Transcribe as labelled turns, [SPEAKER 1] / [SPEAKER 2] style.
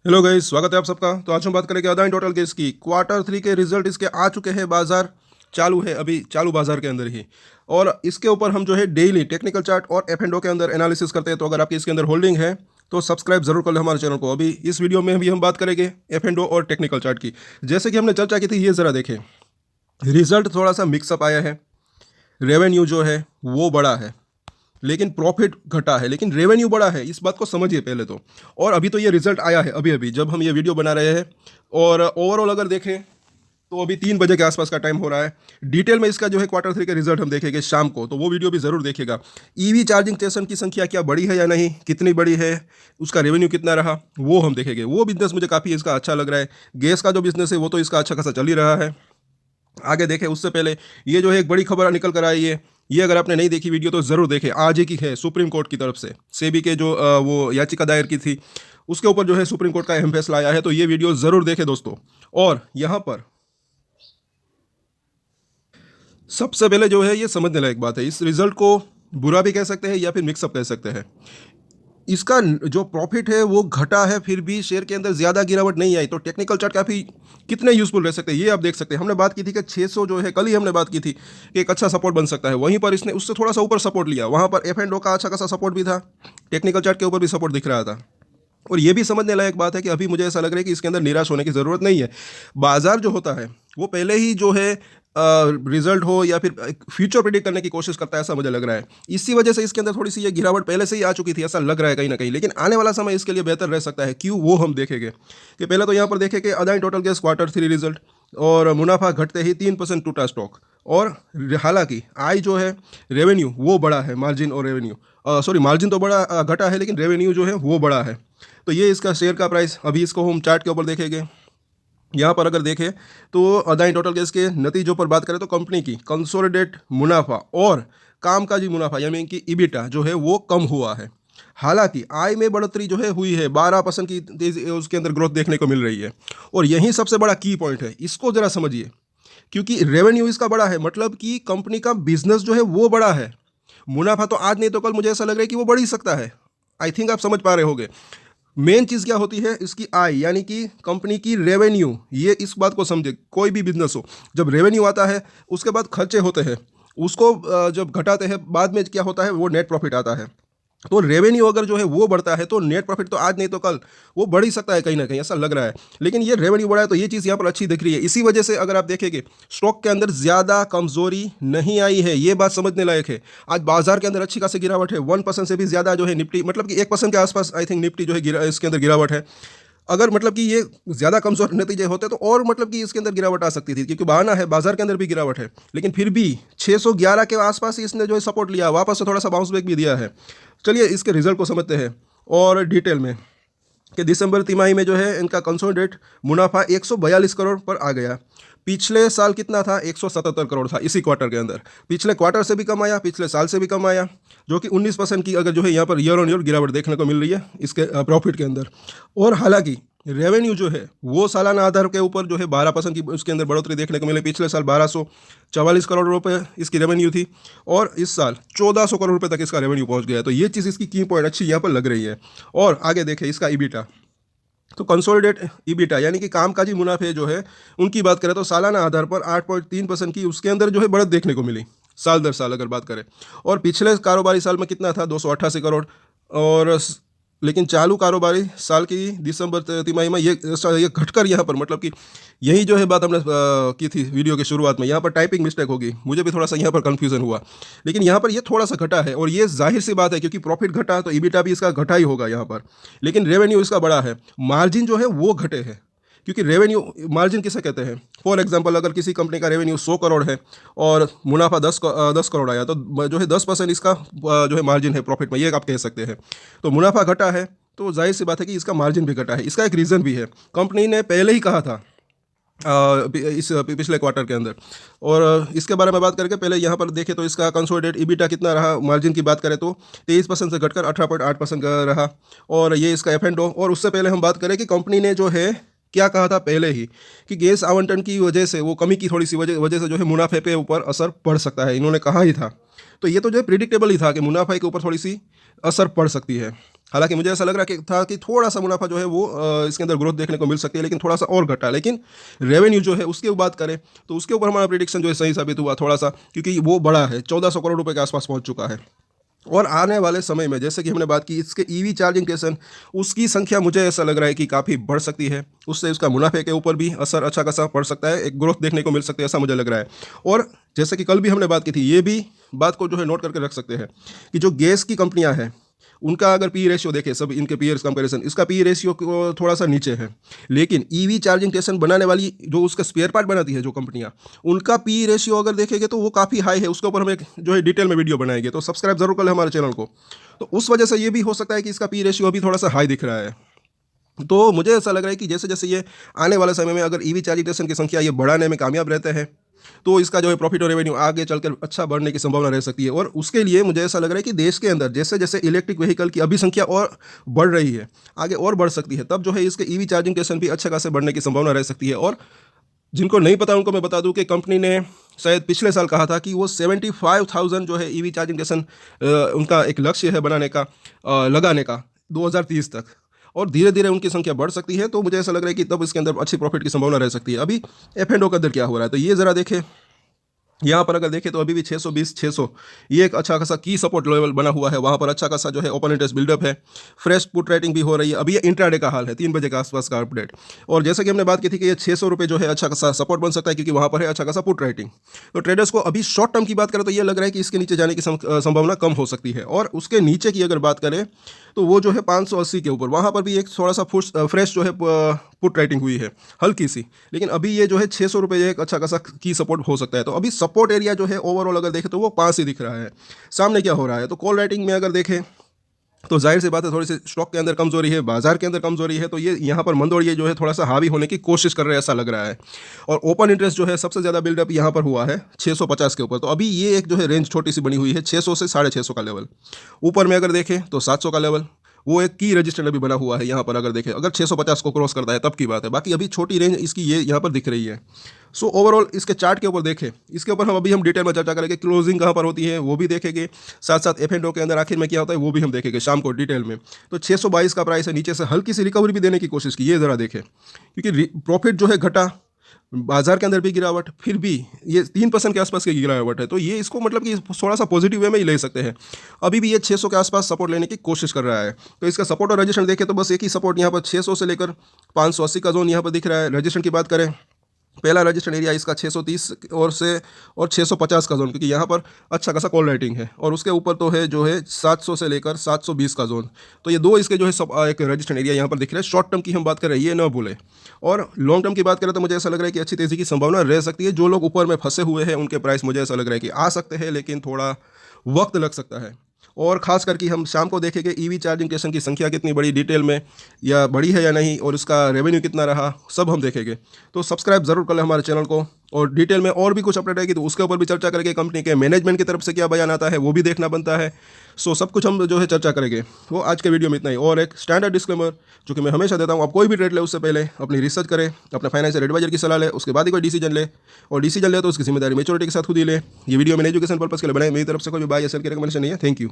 [SPEAKER 1] Hello guys, स्वागत है आप सबका। तो आज हम बात करेंगे अदानी टोटल गैस की क्वार्टर 3 के रिजल्ट इसके आ चुके हैं। बाजार चालू है, अभी चालू बाजार के अंदर ही। और इसके ऊपर हम जो है डेली टेक्निकल चार्ट और एफ एंड ओ के अंदर एनालिसिस करते हैं। तो अगर आपकी इसके अंदर होल्डिंग है तो सब्सक्राइब जरूर कर लें हमारे चैनल को। अभी इस वीडियो में भी हम बात करेंगे एफ एंड ओ और टेक्निकल चार्ट की। जैसे कि हमने चर्चा की थी, ये ज़रा देखें, रिजल्ट थोड़ा सा मिक्सअप आया है। रेवेन्यू जो है वो बड़ा है लेकिन प्रॉफिट घटा है, लेकिन रेवेन्यू बड़ा है, इस बात को समझिए पहले तो। और अभी तो ये रिजल्ट आया है अभी अभी जब हम ये वीडियो बना रहे हैं। और ओवरऑल अगर देखें तो अभी 3 बजे के आसपास का टाइम हो रहा है। डिटेल में इसका जो है क्वार्टर 3 के रिजल्ट हम देखेंगे शाम को, तो वो वीडियो भी ज़रूर देखिएगा। ईवी चार्जिंग स्टेशन की संख्या क्या बढ़ी है या नहीं, कितनी बड़ी है, उसका रेवेन्यू कितना रहा, वो हम देखेंगे। वो बिजनेस मुझे काफ़ी इसका अच्छा लग रहा है। गैस का जो बिजनेस है वो तो इसका अच्छा खासा चल ही रहा है। आगे देखें उससे पहले ये जो है एक बड़ी खबर निकल कर आई है। ये अगर आपने नहीं देखी वीडियो तो ज़रूर देखें। आज ही की है, सुप्रीम कोर्ट की तरफ से सेबी के जो वो याचिका दायर की थी उसके ऊपर जो है सुप्रीम कोर्ट का अहम फैसला आया है। तो ये वीडियो ज़रूर देखें दोस्तों। और यहाँ पर सबसे पहले जो है ये समझने लायक बात है, इस रिजल्ट को बुरा भी कह सकते हैं या फिर मिक्सअप कह सकते हैं। इसका जो प्रॉफिट है वो घटा है, फिर भी शेयर के अंदर ज़्यादा गिरावट नहीं आई। तो टेक्निकल चार्ट काफ़ी कितने यूजफुल रह सकते हैं ये आप देख सकते हैं। हमने बात की थी कि 600 जो है, कल ही हमने बात की थी कि एक अच्छा सपोर्ट बन सकता है। वहीं पर इसने उससे थोड़ा सा ऊपर सपोर्ट लिया, वहाँ पर एफ एंड ओ का अच्छा खासा सपोर्ट भी था, टेक्निकल चार्ट के ऊपर भी सपोर्ट दिख रहा था। और ये भी समझने लायक बात है कि अभी मुझे ऐसा लग रहा है कि इसके अंदर निराश होने की ज़रूरत नहीं है। बाजार जो होता है वो पहले ही जो है रिजल्ट हो या फिर फ्यूचर प्रिडिक्ट करने की कोशिश करता है, ऐसा मुझे लग रहा है। इसी वजह से इसके अंदर थोड़ी सी ये गिरावट पहले से ही आ चुकी थी, ऐसा लग रहा है कहीं ना कहीं। लेकिन आने वाला समय इसके लिए बेहतर रह सकता है। क्यों, वो हम देखेंगे। कि पहले तो यहाँ पर देखें कि Adani total gas quarter 3 result और मुनाफा घटते ही 3% टूटा स्टॉक। और हालांकि आई जो है रेवेन्यू वो बड़ा है, मार्जिन और रेवेन्यू सॉरी मार्जिन तो बड़ा घटा है लेकिन रेवेन्यू जो है वो बड़ा है। तो ये इसका शेयर का प्राइस, अभी इसको हम चार्ट के ऊपर देखेंगे। यहाँ पर अगर देखें तो अदानी टोटल गैस के नतीजों पर बात करें तो कंपनी की कंसोलिडेट मुनाफा और कामकाजी मुनाफा यानी कि ईबिटा जो है वो कम हुआ है। हालांकि आय में बढ़ोतरी जो है हुई है, 12% की तेजी उसके अंदर ग्रोथ देखने को मिल रही है। और यही सबसे बड़ा की पॉइंट है, इसको ज़रा समझिए। क्योंकि रेवेन्यू इसका बड़ा है, मतलब कि कंपनी का बिजनेस जो है वो बड़ा है। मुनाफा तो आज नहीं तो कल मुझे ऐसा लग रहा है कि वो बढ़ ही सकता है। आई थिंक आप समझ पा रहे होंगे। मेन चीज़ क्या होती है, इसकी आय यानी कि कंपनी की रेवेन्यू। ये इस बात को समझे, कोई भी बिजनेस हो, जब रेवेन्यू आता है उसके बाद खर्चे होते हैं, उसको जब घटाते हैं बाद में क्या होता है, वो नेट प्रॉफिट आता है। तो रेवेन्यू अगर जो है वो बढ़ता है तो नेट प्रॉफिट तो आज नहीं तो कल वो बढ़ ही सकता है, कहीं ना कहीं ऐसा लग रहा है। लेकिन ये रेवेन्यू बढ़ा है तो ये चीज़ यहाँ पर अच्छी दिख रही है। इसी वजह से अगर आप देखेंगे स्टॉक के अंदर ज़्यादा कमजोरी नहीं आई है, ये बात समझने लायक है। आज बाजार के अंदर अच्छी खासी गिरावट है, 1% से भी ज़्यादा जो है निफ्टी, मतलब कि 1% के आसपास आई थिंक निफ्टी जो है इसके अंदर गिरावट है। अगर मतलब कि ये ज़्यादा कमज़ोर नतीजे होते तो और मतलब कि इसके अंदर गिरावट आ सकती थी, क्योंकि बहाना है बाजार के अंदर भी गिरावट है। लेकिन फिर भी 611 के आसपास ही इसने जो है सपोर्ट लिया, वापस से थोड़ा सा बाउंस बैक भी दिया है। चलिए इसके रिजल्ट को समझते हैं और डिटेल में। कि दिसंबर तिमाही में जो है इनका कंसोलिडेट मुनाफा 142 करोड़ पर आ गया। पिछले साल कितना था, 177 करोड़ था इसी क्वार्टर के अंदर। पिछले क्वार्टर से भी कम आया, पिछले साल से भी कम आया, जो कि 19% की अगर जो है यहाँ पर ईयर ऑन ईयर गिरावट देखने को मिल रही है इसके प्रॉफिट के अंदर। और हालांकि रेवेन्यू जो है वो सालाना आधार के ऊपर जो है 12% की उसके अंदर बढ़ोतरी देखने को मिली। पिछले साल 1244 करोड़ रुपए इसकी रेवेन्यू थी और इस साल 1400 करोड़ रुपए तक इसका रेवेन्यू पहुंच गया है। तो ये चीज़ इसकी की पॉइंट अच्छी यहाँ पर लग रही है। और आगे देखें इसका ईबिटा, तो कंसोलिडेट ईबिटा यानी कि कामकाजी मुनाफे जो है उनकी बात करें तो सालाना आधार पर 8.3% की उसके अंदर जो है बढ़त देखने को मिली साल दर साल अगर बात करें। और पिछले कारोबारी साल में कितना था, 288 करोड़। और लेकिन चालू कारोबारी साल की दिसंबर तिमाही में ये घटकर यहाँ पर, मतलब कि यही जो है बात हमने की थी वीडियो की शुरुआत में, यहाँ पर टाइपिंग मिस्टेक होगी, मुझे भी थोड़ा सा यहाँ पर कंफ्यूजन हुआ। लेकिन यहाँ पर ये थोड़ा सा घटा है और ये जाहिर सी बात है क्योंकि प्रॉफिट घटा तो ईबिटा भी इसका घटा ही होगा यहाँ पर। लेकिन रेवेन्यू इसका बड़ा है, मार्जिन जो है वो घटे हैं। क्योंकि रेवेन्यू मार्जिन किसे कहते हैं, फॉर एग्जांपल अगर किसी कंपनी का रेवेन्यू 100 करोड़ है और मुनाफा 10 करोड़ आया तो जो है 10% इसका जो है मार्जिन है प्रॉफिट में, ये आप कह सकते हैं। तो मुनाफा घटा है तो जाहिर सी बात है कि इसका मार्जिन भी घटा है। इसका एक रीज़न भी है, कंपनी ने पहले ही कहा था इस पिछले क्वार्टर के अंदर। और इसके बारे में बात करके पहले यहाँ पर देखें तो इसका कंसोलिडेट ईबिटा कितना रहा, मार्जिन की बात करें तो 23% से घटकर 18.8% का रहा। और ये इसका एफ एंड ओ। और उससे पहले हम बात करें कि कंपनी ने जो है क्या कहा था पहले ही कि गैस आवंटन की वजह से, वो कमी की थोड़ी सी वजह से जो है मुनाफे पे ऊपर असर पड़ सकता है, इन्होंने कहा ही था। तो ये तो जो है प्रिडिक्टेबल ही था कि मुनाफे के ऊपर थोड़ी सी असर पड़ सकती है। हालांकि मुझे ऐसा लग रहा था कि थोड़ा सा मुनाफा जो है वो इसके अंदर ग्रोथ देखने को मिल सकती है, लेकिन थोड़ा सा और घटा। लेकिन रेवेन्यू जो है उसकी बात करें तो उसके ऊपर हमारा प्रिडिक्शन जो है सही साबित हुआ थोड़ा सा, क्योंकि वो बड़ा है, 1400 करोड़ रुपए के आसपास पहुंच चुका है। और आने वाले समय में जैसे कि हमने बात की इसके ईवी चार्जिंग स्टेशन, उसकी संख्या मुझे ऐसा लग रहा है कि काफ़ी बढ़ सकती है, उससे उसका मुनाफे के ऊपर भी असर अच्छा खासा पड़ सकता है, एक ग्रोथ देखने को मिल सकती है, ऐसा मुझे लग रहा है। और जैसे कि कल भी हमने बात की थी, ये भी बात को जो है नोट करके रख सकते हैं कि जो गैस की कंपनियां हैं उनका अगर पी रेशियो देखें, सब इनके पीयर्स कंपैरिजन, इसका पी रेशियो थोड़ा सा नीचे है। लेकिन ईवी चार्जिंग स्टेशन बनाने वाली जो उसका स्पेयर पार्ट बनाती है जो कंपनियां, उनका पी रेशियो अगर देखेंगे तो वो काफ़ी हाई है। उसके ऊपर हम एक जो है डिटेल में वीडियो बनाएंगे, तो सब्सक्राइब जरूर कर लें हमारे चैनल को। तो उस वजह से ये भी हो सकता है कि इसका पी रेशियो अभी थोड़ा सा हाई दिख रहा है। तो मुझे ऐसा लग रहा है कि जैसे जैसे ये आने वाले समय में अगर ईवी चार्जिंग स्टेशन की संख्या ये बढ़ाने में कामयाब रहते हैं, तो इसका जो है प्रॉफिट और रेवेन्यू आगे चलकर अच्छा बढ़ने की संभावना रह सकती है। और उसके लिए मुझे ऐसा लग रहा है कि देश के अंदर जैसे जैसे इलेक्ट्रिक व्हीकल की अभी संख्या और बढ़ रही है, आगे और बढ़ सकती है, तब जो है इसके ईवी चार्जिंग स्टेशन भी अच्छा खासे बढ़ने की संभावना रह सकती है। और जिनको नहीं पता उनको मैं बता दूं कि कंपनी ने शायद पिछले साल कहा था कि वो 75,000 जो है ईवी चार्जिंग स्टेशन उनका एक लक्ष्य है बनाने का, लगाने का 2030 तक। और धीरे धीरे उनकी संख्या बढ़ सकती है, तो मुझे ऐसा लग रहा है कि तब इसके अंदर अच्छी प्रॉफिट की संभावना रह सकती है। अभी F&O का अंदर क्या हो रहा है, तो ये ज़रा देखें। यहाँ पर अगर देखें तो अभी भी 620 600 ये एक अच्छा खासा की सपोर्ट लेवल बना हुआ है, वहाँ पर अच्छा खासा जो है ओपन इंटरेस्ट बिल्डअप है, फ्रेश पुट रेटिंग भी हो रही है। अभी ये इंट्राडे का हाल है, 3 बजे के आसपास का अपडेट। और जैसे कि हमने बात की थी कि ये 600 रुपये जो है अच्छा खासा सपोर्ट बन सकता है, क्योंकि वहाँ पर है अच्छा खासा पुट रेटिंग। तो ट्रेडर्स को अभी शॉर्ट टर्म की बात करें तो ये लग रहा है कि इसके नीचे जाने की संभावना कम हो सकती है। और उसके नीचे की अगर बात करें तो वो जो है 580 के ऊपर, वहाँ पर भी एक थोड़ा सा फ्रेश जो है पुट राइटिंग हुई है हल्की सी। लेकिन अभी ये जो है 600 रुपये एक अच्छा खासा की सपोर्ट हो सकता है। तो अभी सपोर्ट एरिया जो है ओवरऑल अगर देखें तो वो 5 ही दिख रहा है। सामने क्या हो रहा है, तो कॉल राइटिंग में अगर देखें तो जाहिर सी बात है थोड़ी सी स्टॉक के अंदर कमजोरी है, बाजार के अंदर कमजोरी है, तो ये यहाँ पर मंदोड़िए जो है थोड़ा सा हावी होने की कोशिश कर रहे हैं, ऐसा लग रहा है। और ओपन इंटरेस्ट जो है सबसे ज़्यादा बिल्डअप यहाँ पर हुआ है 650 के ऊपर। तो अभी ये एक जो है रेंज छोटी सी बनी हुई है, 600 से 650 का लेवल। ऊपर में अगर देखें तो 700 का लेवल, वो एक की रजिस्टर अभी बना हुआ है यहाँ पर। अगर देखें अगर 650 को क्रॉस करता है तब की बात है, बाकी अभी छोटी रेंज इसकी ये यहाँ पर दिख रही है। सो ओवरऑल इसके चार्ट के ऊपर देखें, इसके ऊपर हम डिटेल में चर्चा करेंगे, क्लोजिंग कहाँ पर होती है वो भी देखेंगे, साथ साथ F&O के अंदर आखिर में क्या होता है वो भी हम देखेंगे शाम को डिटेल में। तो 622 का प्राइस है, नीचे से हल्की सी रिकवरी भी देने की कोशिश की, ये ज़रा देखें, क्योंकि प्रॉफिट जो है घटा, बाजार के अंदर भी गिरावट, फिर भी ये 3% के आसपास की गिरावट है। तो ये इसको मतलब कि थोड़ा सा पॉजिटिव वे में ही ले सकते हैं। अभी भी ये 600 के आसपास सपोर्ट लेने की कोशिश कर रहा है। तो इसका सपोर्ट और रजिस्ट्रेशन देखें तो बस एक ही सपोर्ट यहाँ पर 600 से लेकर 580 का जोन यहाँ पर दिख रहा है। रजिस्ट्रेशन की बात करें, पहला रजिस्टर्ड एरिया इसका 630 और 650 का जोन, क्योंकि यहाँ पर अच्छा खासा कॉल राइटिंग है। और उसके ऊपर तो है जो है 700 से लेकर 720 का जोन। तो ये दो इसके जो है सब एक रजिस्टर्ड एरिया यहाँ पर दिख रहा है। शॉर्ट टर्म की हम बात करें ये ना भूलें। और लॉन्ग टर्म की बात करें तो मुझे ऐसा लग रहा है कि अच्छी तेज़ी की संभावना रह सकती है। जो लोग ऊपर में फंसे हुए हैं उनके प्राइस मुझे ऐसा लग रहा है कि आ सकते हैं, लेकिन थोड़ा वक्त लग सकता है। और ख़ास करके हम शाम को देखेंगे ईवी चार्जिंग स्टेशन की संख्या कितनी बड़ी डिटेल में, या बड़ी है या नहीं, और उसका रेवेन्यू कितना रहा, सब हम देखेंगे। तो सब्सक्राइब ज़रूर कर लें हमारे चैनल को। और डिटेल में और भी कुछ अपडेट आएगी तो उसके ऊपर भी चर्चा करेंगे। कंपनी के मैनेजमेंट की तरफ से क्या बयान आता है वो भी देखना बनता है। सो सब कुछ हम जो है चर्चा करेंगे। तो आज के वीडियो में इतना ही। और एक स्टैंडर्ड डिस्क्लेमर जो कि मैं हमेशा देता हूँ, आप कोई भी ट्रेड ले उससे पहले अपनी रिसर्च करें, अपने फाइनेंशियल एडवाइजर की सलाह ले, उसके बाद ही कोई डिसीजन ले। और डिसीजन ले तो उसकी जिम्मेदारी मेच्योरिटी के साथ खुद ही ले। ये वीडियो मैंने एजुकेशन पर्पस के लिए बनाई, मेरी तरफ से कोई भी बाय या सेल की रिकमेंडेशन नहीं है। Thank you.